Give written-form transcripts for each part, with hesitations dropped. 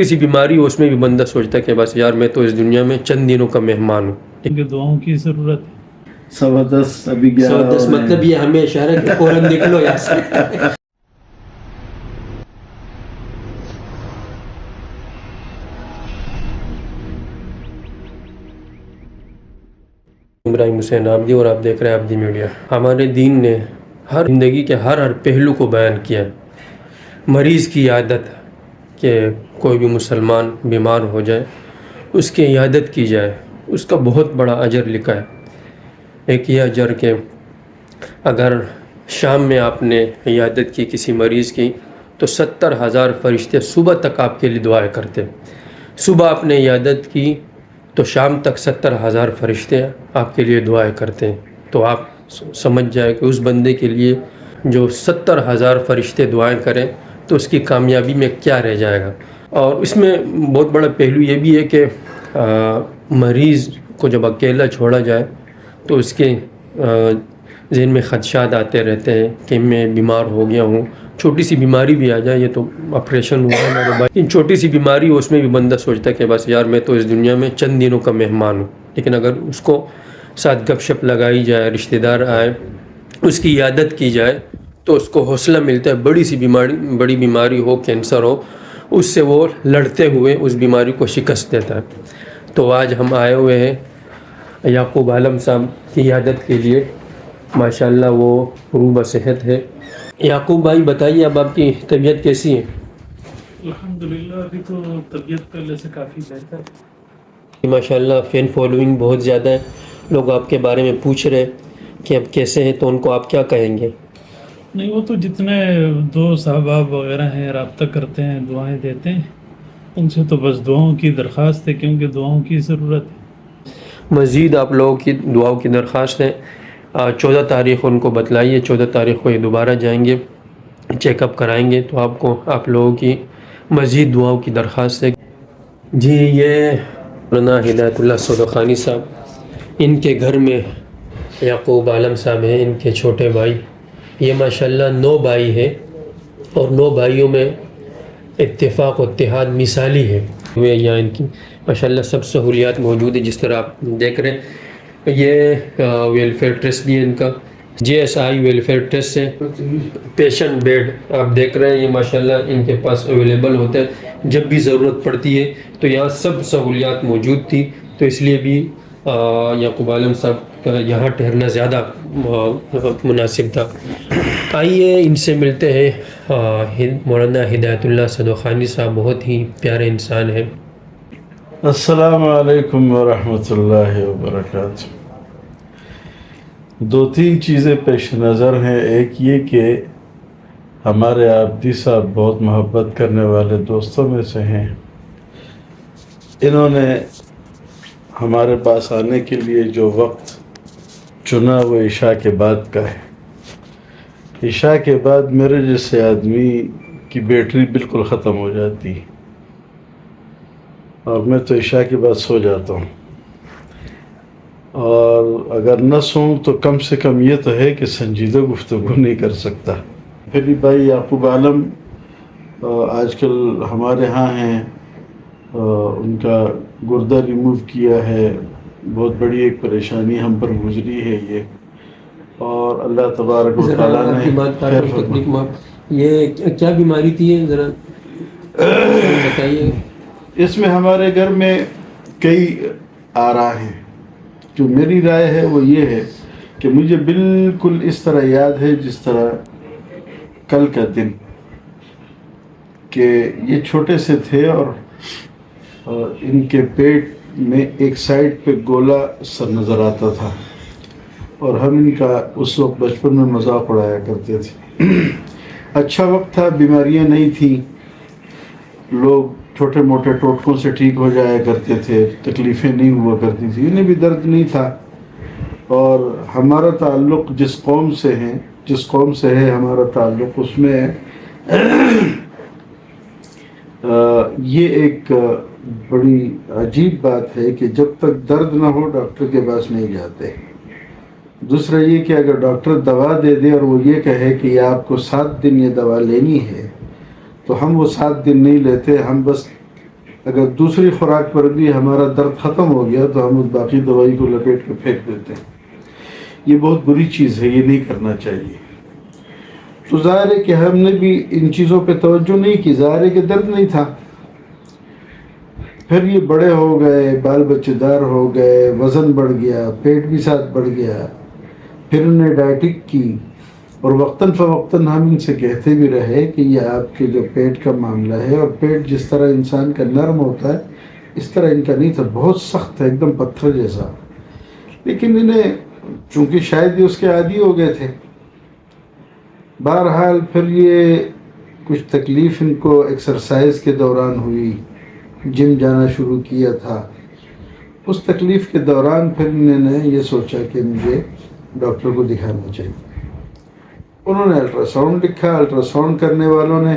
کسی بیماری ہو اس میں بھی بندہ سوچتا ہے کہ بس یار میں تو اس دنیا میں چند دنوں کا مہمان ہوں. کیونکہ دعاؤں کی ضرورت ہے. 10:15 ابھی 11 مطلب یہ ہمیں اشارہ کہ فوراً نکلو یہاں سے. ابراہیم حسین عابدی اور آپ دیکھ رہے ہیں عابدی میڈیا. ہمارے دین نے ہر زندگی کے ہر پہلو کو بیان کیا ہے. مریض کی عیادت کہ کوئی بھی مسلمان بیمار ہو جائے اس کی عیادت کی جائے, اس کا بہت بڑا اجر لکھا ہے. ایک یہ اجر کہ اگر شام میں آپ نے عیادت کی کسی مریض کی تو 70,000 فرشتے صبح تک آپ کے لیے دعائیں کرتے. صبح آپ نے عیادت کی تو شام تک 70,000 فرشتے آپ کے لیے دعائیں کرتے ہیں. تو آپ سمجھ جائے کہ اس بندے کے لیے جو 70,000 فرشتے دعائیں کریں تو اس کی کامیابی میں کیا رہ جائے گا. اور اس میں بہت بڑا پہلو یہ بھی ہے کہ مریض کو جب اکیلا چھوڑا جائے تو اس کے ذہن میں خدشات آتے رہتے ہیں کہ میں بیمار ہو گیا ہوں. چھوٹی سی بیماری بھی آ جائے, یہ تو آپریشن ہوا ہے میرے بھائی, چھوٹی سی بیماری ہو اس میں بھی بندہ سوچتا ہے کہ بس یار میں تو اس دنیا میں چند دنوں کا مہمان ہوں. لیکن اگر اس کو ساتھ گپ شپ لگائی جائے, رشتہ دار آئے, اس کی عیادت کی جائے تو اس کو حوصلہ ملتا ہے. بڑی بیماری ہو, کینسر ہو, اس سے وہ لڑتے ہوئے اس بیماری کو شکست دیتا ہے. تو آج ہم آئے ہوئے ہیں یعقوب عالم صاحب کی عیادت کے لیے. ماشاءاللہ وہ روح بصحت ہے. یعقوب بھائی بتائیے اب آپ کی طبیعت کیسی ہے؟ الحمدللہ ابھی تو طبیعت پہلے سے کافی بہتر ہے. ماشاءاللہ فین فالوئنگ بہت زیادہ ہے, لوگ آپ کے بارے میں پوچھ رہے ہیں کہ اب کیسے ہیں, تو ان کو آپ کیا کہیں گے؟ نہیں, وہ تو جتنے دوست احباب وغیرہ ہیں رابطہ کرتے ہیں, دعائیں دیتے ہیں, ان سے تو بس دعاؤں کی درخواست ہے, کیونکہ دعاؤں کی ضرورت ہے. مزید آپ لوگوں کی دعاؤں کی درخواست ہے. 14 تاریخ ان کو بتلائیے, 14 تاریخ کو یہ دوبارہ جائیں گے, چیک اپ کرائیں گے. تو آپ لوگوں کی مزید دعاؤں کی درخواست ہے. جی یہ مولانا ہدایت اللہ صدوخانی صاحب, ان کے گھر میں یعقوب عالم صاحب ہیں, ان کے چھوٹے بھائی. یہ ماشاءاللہ 9 بھائی ہیں اور 9 بھائیوں میں اتفاق و اتحاد مثالی ہے. یہاں ان کی ماشاءاللہ سب سہولیات موجود ہیں, جس طرح آپ دیکھ رہے ہیں. یہ ویلفیئر ٹرسٹ بھی ہے ان کا, JSI ویلفیئر ٹرسٹ ہے. پیشنٹ بیڈ آپ دیکھ رہے ہیں, یہ ماشاءاللہ ان کے پاس اویلیبل ہوتا ہے. جب بھی ضرورت پڑتی ہے تو یہاں سب سہولیات موجود تھی, تو اس لیے بھی یعقوب عالم صاحب کا یہاں ٹھہرنا زیادہ مناسب تھا. آئیے ان سے ملتے ہیں. مولانا ہدایت اللہ صدوخانی صاحب بہت ہی پیارے انسان ہیں. السلام علیکم ورحمۃ اللہ وبرکاتہ. 2-3 چیزیں پیش نظر ہیں. ایک یہ کہ ہمارے عابدی صاحب بہت محبت کرنے والے دوستوں میں سے ہیں. انہوں نے ہمارے پاس آنے کے لیے جو وقت چنا وہ عشاء کے بعد کا ہے. عشاء کے بعد میرے جیسے آدمی کی بیٹری بالکل ختم ہو جاتی ہے, اور میں تو عشاء کے بعد سو جاتا ہوں. اور اگر نہ سوؤں تو کم سے کم یہ تو ہے کہ سنجیدہ گفتگو نہیں کر سکتا. پھر بھائی یعقوب عالم آج کل ہمارے ہاں ہیں, ان کا گردہ ریموو کیا ہے. بہت بڑی ایک پریشانی ہم پر گزری ہے یہ, اور اللہ تبارک و تعالیٰ نے خیر فرمائے. یہ کیا بیماری تھی ذرا بتائیے. اس میں ہمارے گھر میں کئی آراء ہیں. جو میری رائے ہے وہ یہ ہے کہ مجھے بالکل اس طرح یاد ہے جس طرح کل کا دن, کہ یہ چھوٹے سے تھے اور ان کے پیٹ میں ایک سائڈ پہ گولا سر نظر آتا تھا, اور ہم ان کا اس وقت بچپن میں مذاق اڑایا کرتے تھے. اچھا وقت تھا, بیماریاں نہیں تھیں, لوگ چھوٹے موٹے ٹوٹکوں سے ٹھیک ہو جایا کرتے تھے, تکلیفیں نہیں ہوا کرتی تھی, انہیں بھی درد نہیں تھا. اور ہمارا تعلق جس قوم سے ہے ہمارا تعلق, اس میں یہ ایک بڑی عجیب بات ہے کہ جب تک درد نہ ہو ڈاکٹر کے پاس نہیں جاتے. دوسرا یہ کہ اگر ڈاکٹر دوا دے دے اور وہ یہ کہے کہ یہ آپ کو 7 دن یہ دوا لینی ہے, تو ہم وہ 7 دن نہیں لیتے. ہم بس اگر دوسری خوراک پر بھی ہمارا درد ختم ہو گیا تو ہم اس باقی دوائی کو لپیٹ کے پھینک دیتے ہیں. یہ بہت بری چیز ہے, یہ نہیں کرنا چاہیے. تو ظاہر ہے کہ ہم نے بھی ان چیزوں پہ توجہ نہیں کی, ظاہر ہے کہ درد نہیں تھا. پھر یہ بڑے ہو گئے, بال بچے دار ہو گئے, وزن بڑھ گیا, پیٹ بھی ساتھ بڑھ گیا. پھر انہیں ڈائٹک کی, اور وقتاً فوقتاً ہم ان سے کہتے بھی رہے کہ یہ آپ کے جو پیٹ کا معاملہ ہے, اور پیٹ جس طرح انسان کا نرم ہوتا ہے اس طرح ان کا نہیں تھا, بہت سخت ہے, ایک دم پتھر جیسا. لیکن انہیں چونکہ شاید یہ اس کے عادی ہو گئے تھے. بہرحال پھر یہ کچھ تکلیف ان کو ایکسرسائز کے دوران ہوئی, جم جانا شروع کیا تھا. اس تکلیف کے دوران پھر انہوں نے یہ سوچا کہ مجھے ڈاکٹر کو دکھانا چاہیے. انہوں نے الٹرا ساؤنڈ لکھا. الٹرا ساؤنڈ کرنے والوں نے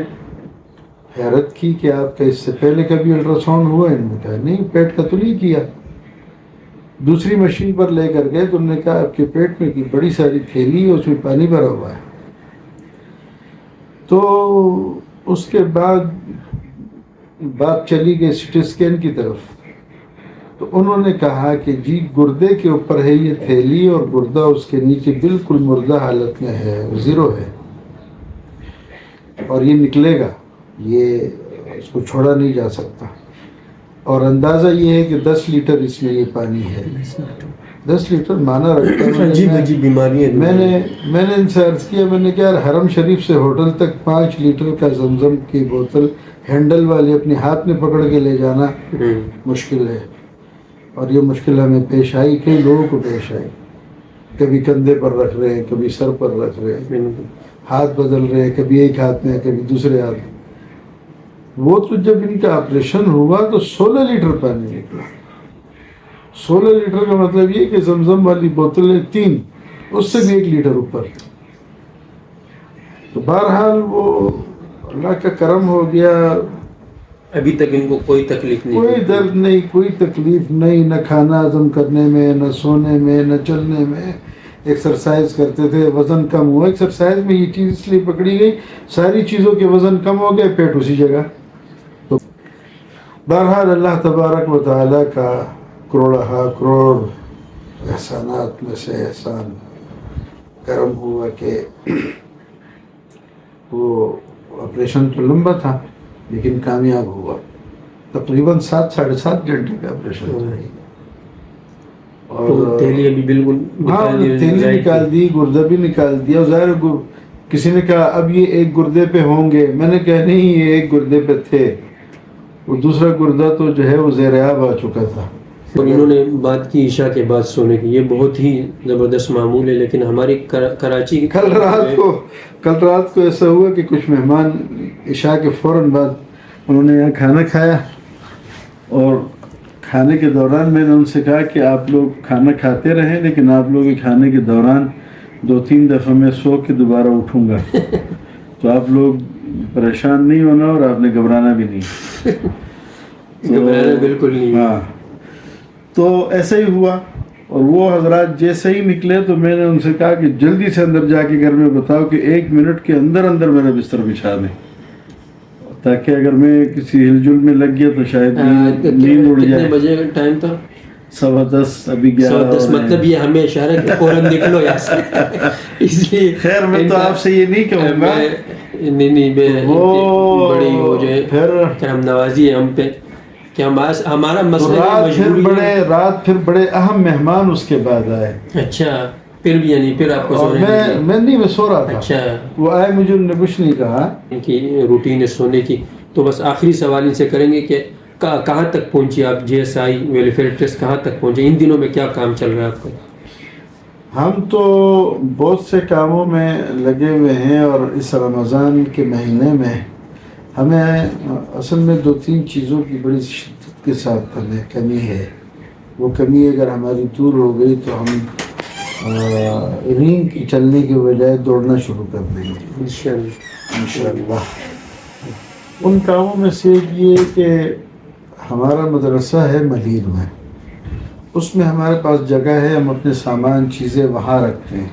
حیرت کی کہ آپ کا اس سے پہلے کبھی الٹرا ساؤنڈ ہوا؟ انہوں نے کہا نہیں, پیٹ کا تو نہیں کیا. دوسری مشین پر لے کر گئے تو انہوں نے کہا آپ کے پیٹ میں کی بڑی ساری تھیلی ہے, اس میں پانی بھرا ہوا ہے. تو اس کے بعد بات چلی گئی سی ٹی اسکین کی طرف. تو انہوں نے کہا کہ جی گردے کے اوپر ہے یہ تھیلی, اور گردہ اس کے نیچے بالکل مردہ حالت میں ہے, زیرو ہے, اور یہ نکلے گا, یہ اس کو چھوڑا نہیں جا سکتا. اور اندازہ یہ ہے کہ 10 لیٹر اس میں یہ پانی ہے. 10 لیٹر مانا رکھتا ہے. عجیب عجیب بیماریاں. میں نے ان سے عرض کیا, میں نے کہا حرم شریف سے ہوٹل تک 5 لیٹر کا زمزم کی بوتل ہینڈل والی اپنے ہاتھ میں پکڑ کے لے جانا مشکل ہے, اور یہ مشکل ہمیں پیش آئی, کئی لوگوں کو پیش آئی. کبھی کندھے پر رکھ رہے ہیں, کبھی سر پر رکھ رہے ہیں, ہاتھ بدل رہے ہیں, کبھی ایک ہاتھ میں کبھی دوسرے ہاتھ میں. وہ تو جب ان کا آپریشن ہوا تو 16 لیٹر پانی نکلا. 16 لیٹر کا مطلب یہ کہ زمزم والی بوتلیں 3, اس سے بھی 1 لیٹر اوپر. تو بہرحال وہ اللہ کا کرم ہو گیا. ابھی تک ان کو کوئی تکلیف نہیں, کوئی درد نہیں, کوئی تکلیف نہیں, نہ کھانا ہضم کرنے میں, نہ سونے میں, نہ چلنے میں. ایکسرسائز کرتے تھے, وزن کم ہوا. ایکسرسائز میں یہ چیز اس لیے پکڑی گئی, ساری چیزوں کے وزن کم ہو گئے, پیٹ اسی جگہ. تو بہرحال اللہ تبارک و تعالیٰ کا کروڑ احسانات میں سے احسان کرم ہوا کہ وہ آپریشن تو لمبا تھا لیکن کامیاب ہوا. تقریباً 7-7.5 گھنٹے کا آپریشن تھا. اور تیلی ابھی بالکل تیلی نکال دی, گردہ بھی نکال دیا. ظاہر کسی نے کہا اب یہ ایک گردے پہ ہوں گے, میں نے کہا نہیں, یہ ایک گردے پہ تھے, وہ دوسرا گردہ تو جو ہے وہ زیر آب آ چکا تھا. اور انہوں نے بات کی عشاء کے بعد سونے کی, یہ بہت ہی زبردست معمول ہے. لیکن ہماری کراچی کل رات کو ایسا ہوا کہ کچھ مہمان عشاء کے فوراً بعد انہوں نے یہاں کھانا کھایا, اور کھانے کے دوران میں نے ان سے کہا کہ آپ لوگ کھانا کھاتے رہیں, لیکن آپ لوگ کھانے کے دوران 2-3 دفعہ میں سو کے دوبارہ اٹھوں گا, تو آپ لوگ پریشان نہیں ہونا اور آپ نے گھبرانا بھی نہیں. گھبرانا بالکل نہیں. ہاں, تو ایسا ہی ہوا. اور وہ حضرات جیسے ہی نکلے تو میں نے ان سے کہا کہ جلدی سے اندر جا کے گھر میں بتاؤ کہ 1 منٹ کے اندر میرا بستر بچھا دیں, تاکہ اگر میں کسی ہل جل میں لگ گیا تو شاید نیند اڑ جائے. کتنے بجے ٹائم تھا؟ 10:15, ابھی 11. مطلب یہ ہمیں اشارہ کہ فوراً نکلو یہاں سے. اس لیے خیر میں تو آپ سے یہ نہیں کہوں گا, نہیں بڑی ہو جائے کرم نوازی ہے ہم پہ کہ ہمارا مسئلہ. رات پھر بڑے اہم مہمان اس کے بعد آئے. اچھا, پھر بھی یعنی پھر آپ کو میں سو رہا تھا. اچھا, وہ آئے, مجھے انہوں نے کچھ نہیں کہا. ان کی روٹین ہے سونے کی. تو بس آخری سوال ان سے کریں گے کہ کہاں تک پہنچی آپ, JSI ویلفیئر ٹرسٹ کہاں تک پہنچے؟ ان دنوں میں کیا کام چل رہا ہے آپ کا؟ ہم تو بہت سے کاموں میں لگے ہوئے ہیں, اور اس رمضان کے مہینے میں ہمیں اصل میں 2-3 چیزوں کی بڑی شدت کے ساتھ ہمیں کمی ہے. وہ کمی اگر ہماری دور ہو گئی تو ہم رینگ کی چلنے کے بجائے دوڑنا شروع کر دیں گے انشاءاللہ. ان کاموں میں سے ایک یہ کہ ہمارا مدرسہ ہے ملیر میں, اس میں ہمارے پاس جگہ ہے, ہم اپنے سامان چیزیں وہاں رکھتے ہیں.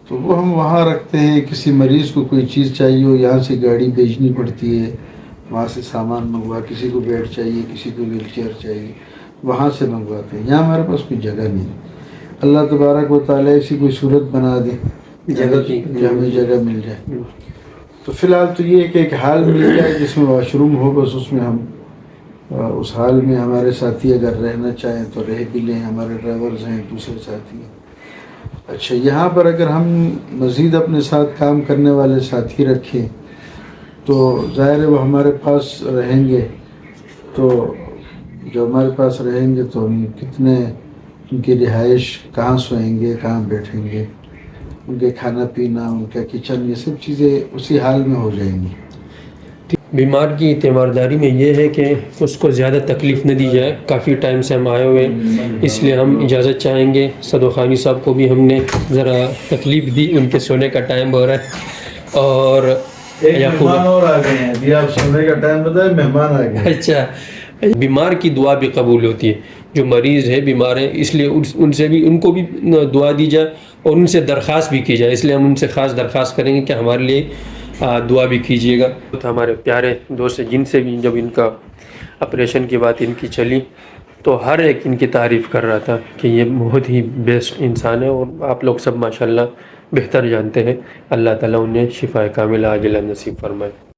تو وہ ہم وہاں رکھتے ہیں. کسی مریض کو کوئی چیز چاہیے ہو, یہاں سے گاڑی بھیجنی پڑتی ہے, وہاں سے سامان منگوا، کسی کو بیڈ چاہیے، کسی کو ویل چیئر چاہیے، وہاں سے منگواتے ہیں. یہاں ہمارے پاس کوئی جگہ نہیں. اللہ تبارک و تعالیٰ ایسی کوئی صورت بنا دے جگہ کی کہ ہمیں جگہ مل جائے. تو فی الحال تو یہ ایک حال مل جائے جس میں واش روم ہو، بس اس میں ہم اس حال میں ہمارے ساتھی اگر رہنا چاہیں تو رہ بھی لیں. ہمارے ڈرائیورز ہیں، دوسرے ساتھی ہیں. اچھا، یہاں پر اگر ہم مزید اپنے ساتھ کام کرنے والے ساتھی رکھیں تو ظاہر ہے وہ ہمارے پاس رہیں گے. تو جو ہمارے پاس رہیں گے تو ہم کتنے ان کی رہائش، کہاں سوئیں گے، کہاں بیٹھیں گے، ان کے کھانا پینا، ان کا کچن، یہ سب چیزیں اسی حال میں ہو جائیں گی. بیمار کی تیمارداری میں یہ ہے کہ اس کو زیادہ تکلیف نہ دی جائے. کافی ٹائم سے ہم آئے ہوئے ہیں، اس لیے ہم اجازت چاہیں گے. صدوخانی صاحب کو بھی ہم نے ذرا تکلیف دی، ان کے سونے کا ٹائم ہو رہا ہے. اور مہمان اور آ گئے ہیں ابھی، آپ سونے کا ٹائم بتائیں، مہمان آ گئے. اچھا، بیمار کی دعا بھی قبول ہوتی ہے. جو مریض ہے، بیمار ہے، اس لیے ان سے بھی، ان کو بھی دعا دی جائے اور ان سے درخواست بھی کی جائے. اس لیے ہم ان سے خاص درخواست کریں گے کہ ہمارے لیے دعا بھی کیجیے گا. ہمارے پیارے دوست جن سے بھی جب ان کا آپریشن کی بات ان کی چلی تو ہر ایک ان کی تعریف کر رہا تھا کہ یہ بہت ہی بیسٹ انسان ہے. اور آپ لوگ سب ماشاءاللہ بہتر جانتے ہیں. اللہ تعالیٰ انہیں شفا کاملہ عاجلہ نصیب فرمائے.